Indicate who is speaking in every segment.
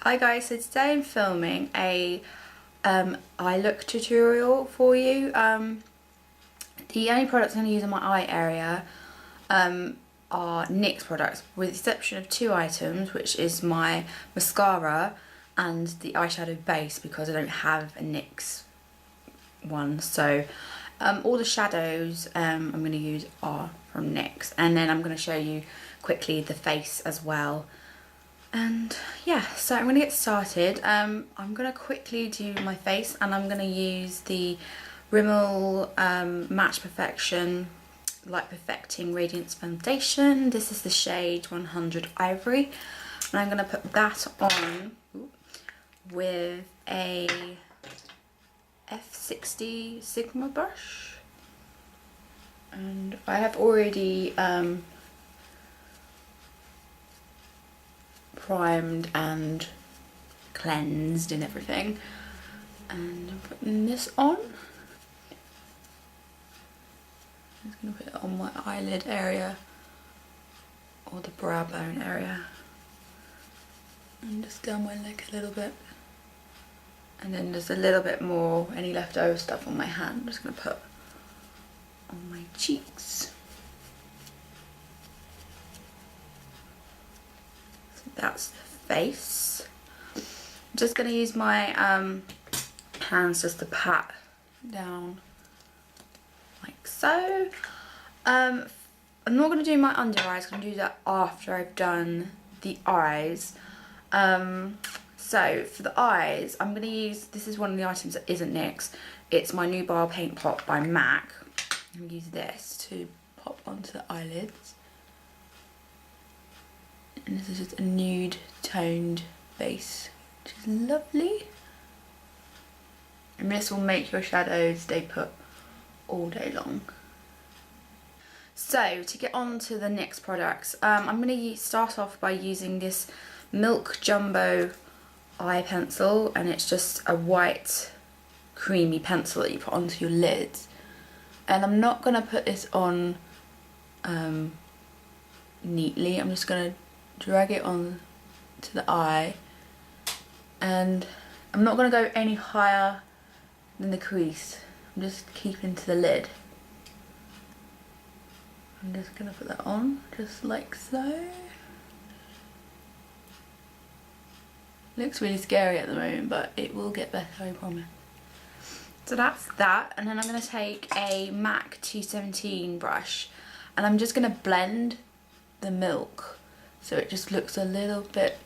Speaker 1: Hi guys, so today I'm filming a eye look tutorial for you. The only products I'm going to use in my eye area are NYX products, with the exception of two items, which is my mascara and the eyeshadow base, because I don't have a NYX one. So all the shadows I'm going to use are from NYX, and then I'm going to show you quickly the face as well. And yeah, so I'm going to get started. I'm going to quickly do my face, and I'm going to use the Rimmel Match Perfection Light Perfecting Radiance Foundation. This is the shade 100 Ivory, and I'm going to put that on with a F60 Sigma brush. And I have already primed and cleansed and everything, and I'm putting this on. I'm just going to put it on my eyelid area or the brow bone area, and just down my leg a little bit, and then just a little bit more, any leftover stuff on my hand, I'm just going to put on my cheeks. That's the face. I'm just going to use my hands just to pat down like so. I'm not going to do my under eyes, I'm going to do that after I've done the eyes. So for the eyes, I'm going to use, this is one of the items that isn't NYX. It's my Nubile Paint Pot by MAC. I'm going to use this to pop onto the eyelids. And this is just a nude toned base, which is lovely. And this will make your shadows stay put all day long. So to get on to the NYX products, I'm going to start off by using this Milk Jumbo eye pencil, and it's just a white creamy pencil that you put onto your lids. And I'm not going to put this on neatly, I'm just going to drag it on to the eye, and I'm not going to go any higher than the crease. I'm just keeping to the lid. I'm just going to put that on just like so. Looks really scary at the moment, but it will get better, I promise. So that's that, and then I'm going to take a MAC 217 brush, and I'm just going to blend the milk so it just looks a little bit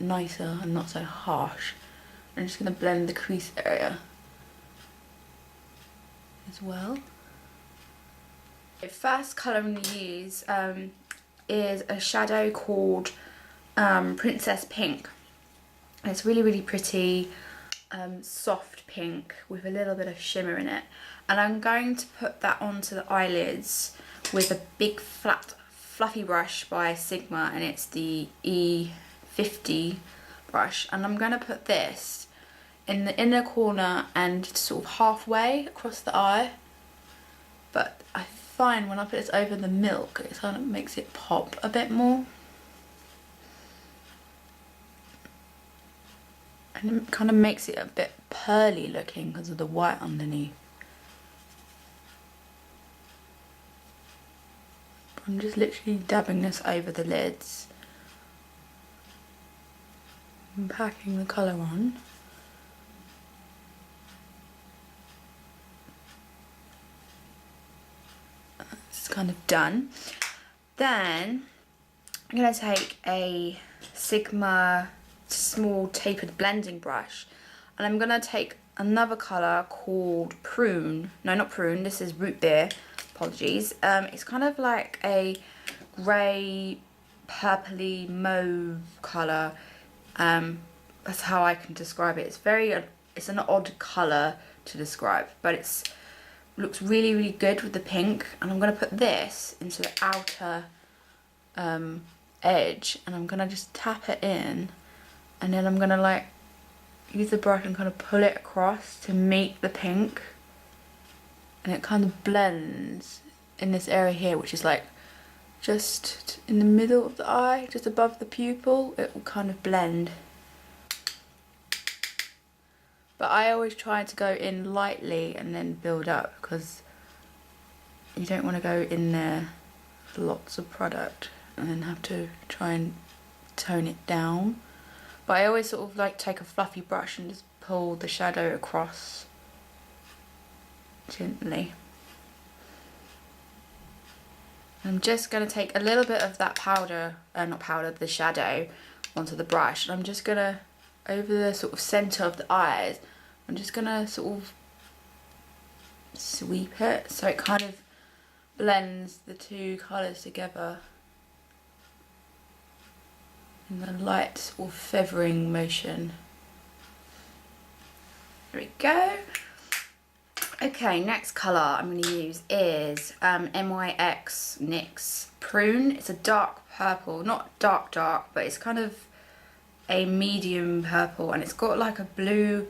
Speaker 1: nicer and not so harsh. I'm just going to blend the crease area as well. The first colour I'm going to use is a shadow called Princess Pink. And it's really pretty, soft pink with a little bit of shimmer in it. And I'm going to put that onto the eyelids with a big flat fluffy brush by Sigma, and it's the E50 brush, and I'm going to put this in the inner corner and sort of halfway across the eye. But I find when I put this over the milk, it kind of makes it pop a bit more, and it kind of makes it a bit pearly looking because of the white underneath. I'm just literally dabbing this over the lids and packing the colour on. It's kind of done. Then I'm going to take a Sigma small tapered blending brush, and I'm going to take another colour called Prune. No, not Prune, this is Root Beer. Apologies. It's kind of like a grey, purpley mauve colour. That's how I can describe it. It's an odd colour to describe, but it looks really good with the pink. And I'm going to put this into the outer edge, and I'm going to just tap it in, and then I'm going to like use the brush and kind of pull it across to meet the pink. And it kind of blends in this area here, which is like just in the middle of the eye, just above the pupil. It will kind of blend. But I always try to go in lightly and then build up, because you don't want to go in there with lots of product and then have to try and tone it down. But I always sort of like take a fluffy brush and just pull the shadow across gently. I'm just going to take a little bit of that powder, not powder, the shadow onto the brush, and I'm just going to, over the sort of centre of the eyes, I'm just going to sort of sweep it so it kind of blends the two colours together in a light sort of feathering motion. There we go. Okay, next colour I'm going to use is NYX Nix Prune. It's a dark purple, not dark, but it's kind of a medium purple, and it's got like a blue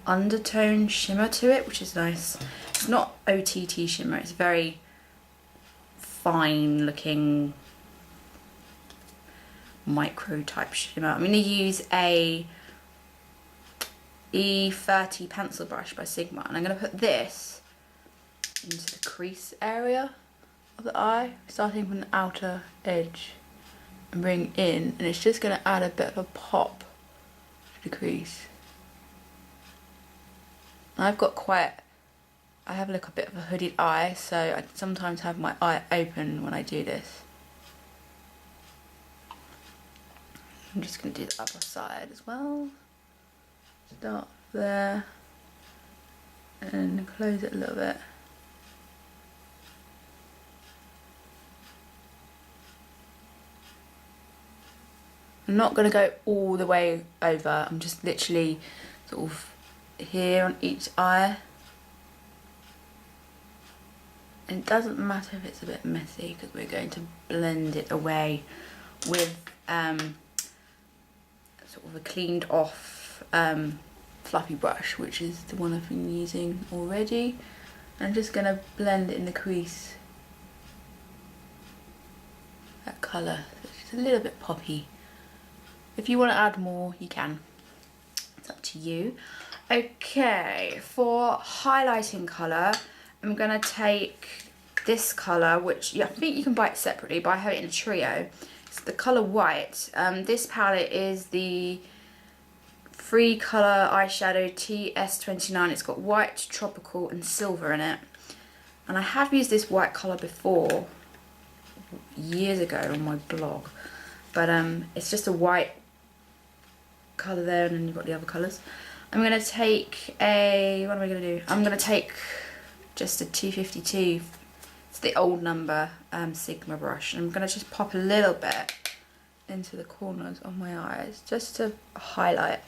Speaker 1: undertone shimmer to it, which is nice. It's not OTT shimmer, it's very fine looking micro type shimmer. I'm going to use a E30 pencil brush by Sigma, and I'm going to put this into the crease area of the eye, starting from the outer edge and bring in, and it's just going to add a bit of a pop to the crease. I've got I have like a bit of a hooded eye, so I sometimes have my eye open when I do this. I'm just going to do the other side as well. Start there and close it a little bit. I'm not going to go all the way over, I'm just literally sort of here on each eye. And it doesn't matter if it's a bit messy, because we're going to blend it away with sort of a cleaned off fluffy brush, which is the one I've been using already. I'm just going to blend it in the crease, that colour, which is a little bit poppy. If you want to add more, you can, it's up to you. Okay, for highlighting colour, I'm going to take this colour, which I think you can buy it separately, but I have it in a trio. It's the colour White. This palette is the Free Colour Eyeshadow TS29. It's got white, tropical and silver in it. And I have used this white colour before, years ago on my blog. But it's just a white colour there, and then you've got the other colours. I'm going to take a, what am I going to do? I'm going to take just a 252, it's the old number Sigma brush. And I'm going to just pop a little bit into the corners of my eyes, just to highlight.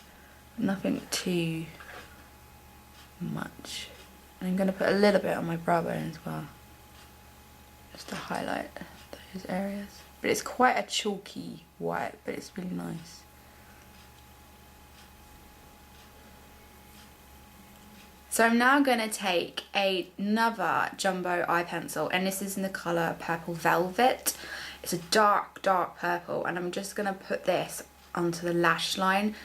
Speaker 1: Nothing too much. And I'm going to put a little bit on my brow bone as well, just to highlight those areas. But it's quite a chalky white, but it's really nice. So I'm now going to take another jumbo eye pencil, and this is in the colour Purple Velvet. It's a dark, dark purple, and I'm just going to put this onto the lash line.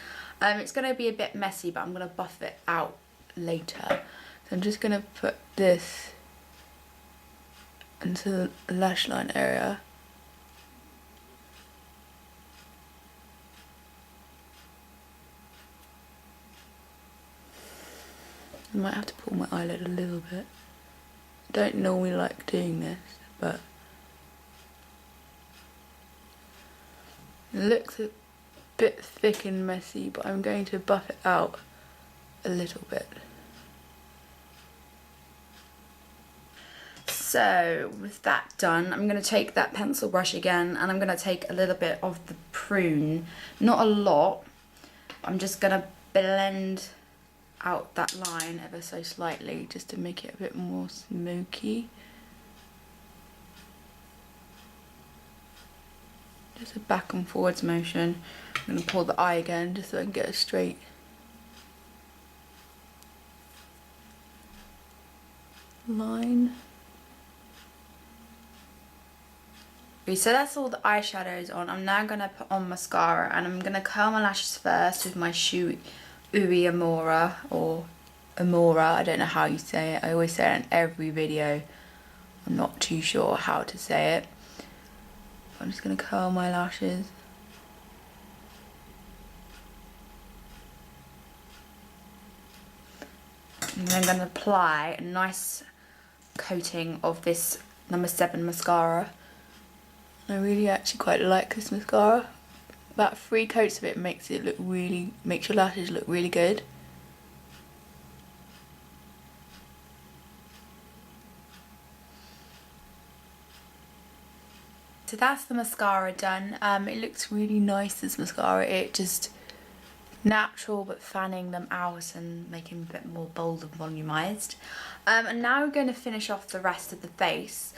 Speaker 1: It's going to be a bit messy, but I'm going to buff it out later. So I'm just going to put this into the lash line area. I might have to pull my eyelid a little bit. I don't normally like doing this, but it looks a bit thick and messy, but I'm going to buff it out a little bit. So with that done, I'm going to take that pencil brush again, and I'm going to take a little bit of the prune, not a lot. I'm just going to blend out that line ever so slightly, just to make it a bit more smoky. Just a back and forwards motion. I'm going to pull the eye again, just so I can get a straight line. So that's all the eyeshadows on. I'm now going to put on mascara, and I'm going to curl my lashes first with my Shui Amora, or Amora, I don't know how you say it. I always say it in every video. I'm not too sure how to say it. I'm just going to curl my lashes. And then I'm going to apply a nice coating of this number 7 mascara. I really actually quite like this mascara. About 3 coats of it makes your lashes look really good. So that's the mascara done. It looks really nice, this mascara. It just natural, but fanning them out and making them a bit more bold and volumized. And now we're going to finish off the rest of the face.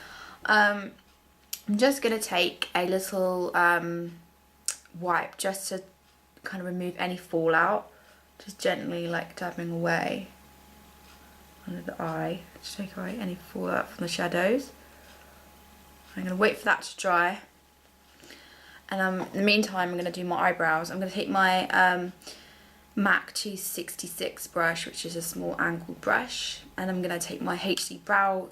Speaker 1: I'm just going to take a little wipe just to kind of remove any fallout, just gently like dabbing away under the eye to take away any fallout from the shadows. I'm going to wait for that to dry, and in the meantime I'm going to do my eyebrows. I'm going to take my MAC 266 brush, which is a small angled brush, and I'm going to take my HD brow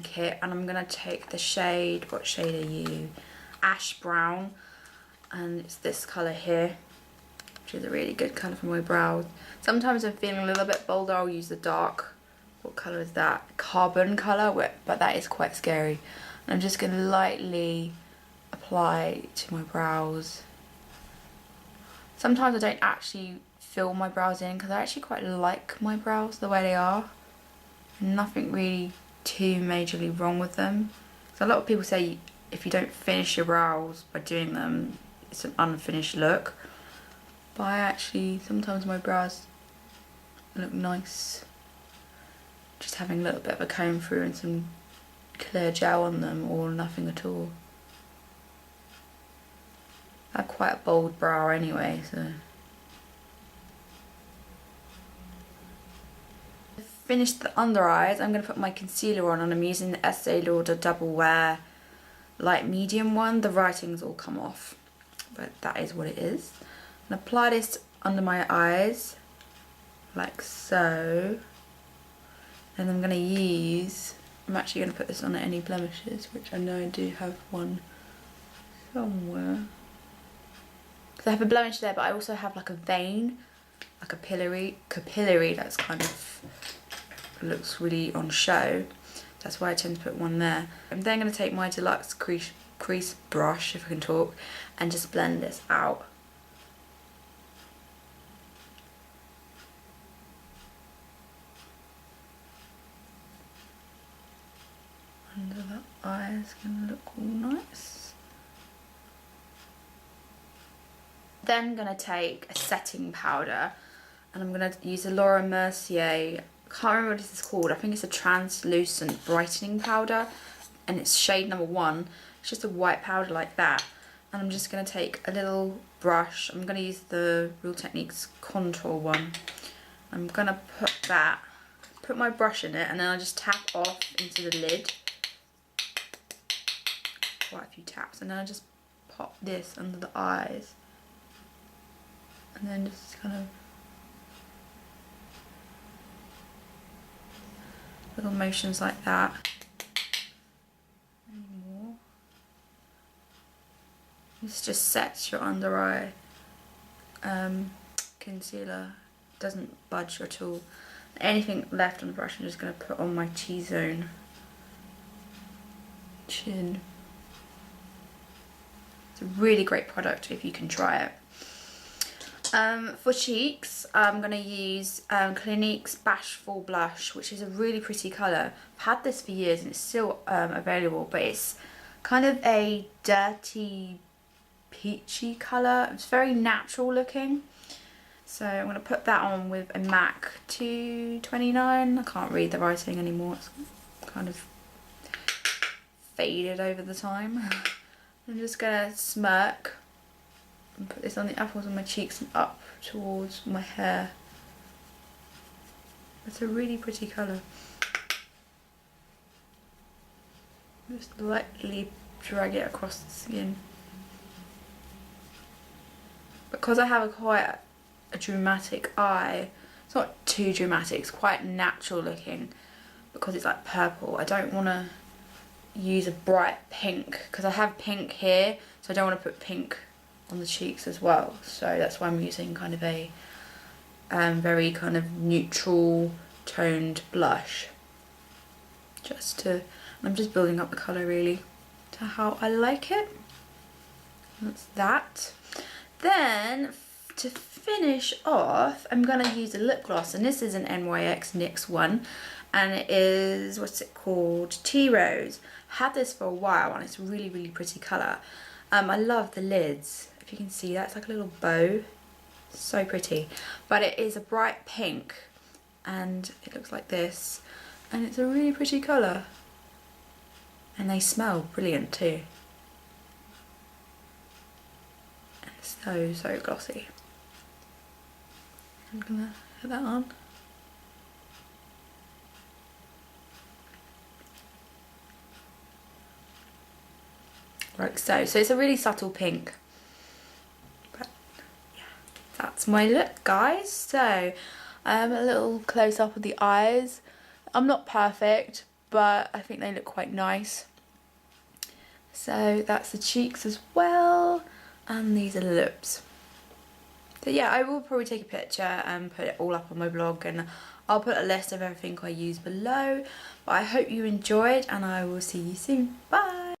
Speaker 1: kit, and I'm going to take the shade, what shade are you? Ash brown, and it's this colour here, which is a really good colour for my brows. Sometimes I'm feeling a little bit bolder, I'll use the dark, what colour is that? Carbon colour, but that is quite scary. And I'm just going to lightly apply to my brows. Sometimes I don't actually fill my brows in because I actually quite like my brows the way they are. Nothing really too majorly wrong with them. So a lot of people say if you don't finish your brows by doing them, it's an unfinished look. But I actually, sometimes my brows look nice. Just having a little bit of a comb through and some clear gel on them, or nothing at all. I have quite a bold brow anyway, so. To finish the under eyes, I'm going to put my concealer on, and I'm using the Estee Lauder Double Wear light medium one. The writing's all come off, but that is what it is. And apply this under my eyes like so, and I'm going to use, I'm actually going to put this on any blemishes, which I know I do have one somewhere. Because I have a blemish there, but I also have like a vein, like a capillary that's kind of looks really on show. That's why I tend to put one there. I'm then going to take my deluxe crease brush, if I can talk, and just blend this out. Under the eye is going to look all nice. Then I'm going to take a setting powder, and I'm going to use a Laura Mercier, I can't remember what this is called, I think it's a translucent brightening powder, and it's shade number 1. It's just a white powder like that. And I'm just going to take a little brush, I'm going to use the Real Techniques contour one. I'm going to put my brush in it, and then I'll just tap off into the lid. Quite a few taps, and then I just pop this under the eyes, and then just kind of little motions like that. Any more? This just sets your under eye concealer, doesn't budge at all. Anything left on the brush I'm just going to put on my T-zone chin. It's a really great product if you can try it. For cheeks, I'm going to use Clinique's Bashful Blush, which is a really pretty colour. I've had this for years and it's still available, but it's kind of a dirty peachy colour. It's very natural looking. So I'm going to put that on with a MAC 229. I can't read the writing anymore. It's kind of faded over the time. I'm just going to smirk and put this on the apples of my cheeks and up towards my hair. It's a really pretty colour. Just lightly drag it across the skin. Because I have quite a dramatic eye, it's not too dramatic, it's quite natural looking because it's like purple. I don't want to use a bright pink because I have pink here, so I don't want to put pink on the cheeks as well. So that's why I'm using kind of a very kind of neutral toned blush. I'm just building up the colour really to how I like it. That's that. Then to finish off, I'm going to use a lip gloss, and this is an NYX NYX one, and it is, what's it called? Tea Rose. Had this for a while and it's a really, really pretty colour. I love the lids. If you can see, that's like a little bow. So pretty. But it is a bright pink and it looks like this, and it's a really pretty colour. And they smell brilliant too. And so glossy. I'm gonna put that on. Like so. So it's a really subtle pink. But yeah, that's my look, guys. So a little close up of the eyes. I'm not perfect, but I think they look quite nice. So that's the cheeks as well, and these are the lips. So yeah, I will probably take a picture and put it all up on my blog, and I'll put a list of everything I use below. But I hope you enjoyed, and I will see you soon. Bye!